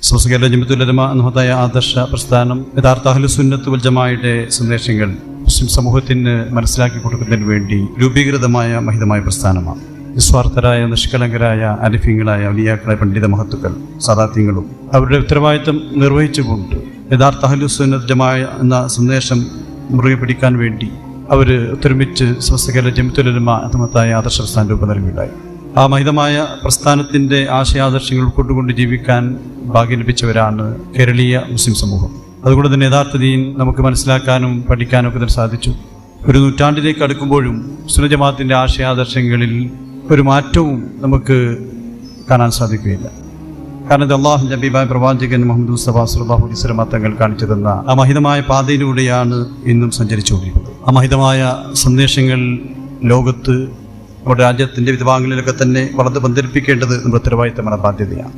കേരള ജമിഅത്തുൽ ഉലമ എന്നതായ ആദർശ പ്രസ്ഥാനം യഥാർത്ഥ അഹ്ലുസുന്നത്ത് വൽ ജമാഅയുടെ സന്ദേശങ്ങൾ മുസ്ലിം സമൂഹത്തിന് മനസ്സിലാക്കി കൊടുക്കുന്നതിന് വേണ്ടി രൂപീകൃതമായ മഹിതമായ പ്രസ്ഥാനമാണ്. നിസ്വാർത്ഥരായ നിഷ്കളങ്കരായ അരിഫ്യങ്ങളായ ഔലിയാക്കളായ പണ്ഡിത മഹത്തുക്കൾ സാദാത്യങ്ങളും അവരുടെ ഉത്തരവാദിത്തം നിർവഹിച്ചുകൊണ്ട് യഥാർത്ഥ അഹ്ലുസുന്നത്ത് ജമാഅ എന്ന സന്ദേശം മുറുകെ പിടിക്കാൻ വേണ്ടി അവർ ഒത്തൊരുമിച്ച് കേരള ജമിഅത്തുൽ ഉലമ എന്നതായ ആദർശ പ്രസ്ഥാനം രൂപം നൽകുകയുണ്ടായി. ആ മഹിതമായ പ്രസ്ഥാനത്തിൻ്റെ ആശയാദർശങ്ങൾ ഉൾക്കൊണ്ടുകൊണ്ട് ജീവിക്കാൻ ഭാഗ്യം ലഭിച്ചവരാണ് കേരളീയ മുസ്ലിം സമൂഹം. അതുകൊണ്ട് തന്നെ യഥാർത്ഥ ദീൻ നമുക്ക് മനസ്സിലാക്കാനും പഠിക്കാനും ഒക്കെ തന്നെ സാധിച്ചു. ഒരു നൂറ്റാണ്ടിലേക്ക് അടുക്കുമ്പോഴും സുന്നത്ത് ജമാഅത്തിൻ്റെ ആശയാദർശങ്ങളിൽ ഒരു മാറ്റവും നമുക്ക് കാണാൻ സാധിക്കുകയില്ല. കാരണം ഇത് അള്ളാഹു ഹബീബായ പ്രവാചകൻ മുഹമ്മദ് മുസ്തഫ സ്വല്ലല്ലാഹു അലൈഹി വസല്ലം തങ്ങൾ കാണിച്ചു തന്ന ആ മഹിതമായ പാതയിലൂടെയാണ് ഇന്നും സഞ്ചരിച്ചുകൊണ്ടിരിക്കുന്നത്. ആ മഹിതമായ സന്ദേശങ്ങൾ ലോകത്ത് നമ്മുടെ രാജ്യത്തിൻ്റെ വിവിധ ഭാഗങ്ങളിലൊക്കെ തന്നെ വളർന്ന് പന്തലിപ്പിക്കേണ്ടത് നമ്മുടെ ഉത്തരവാദിത്തമാണ്, ബാധ്യതയാണ്.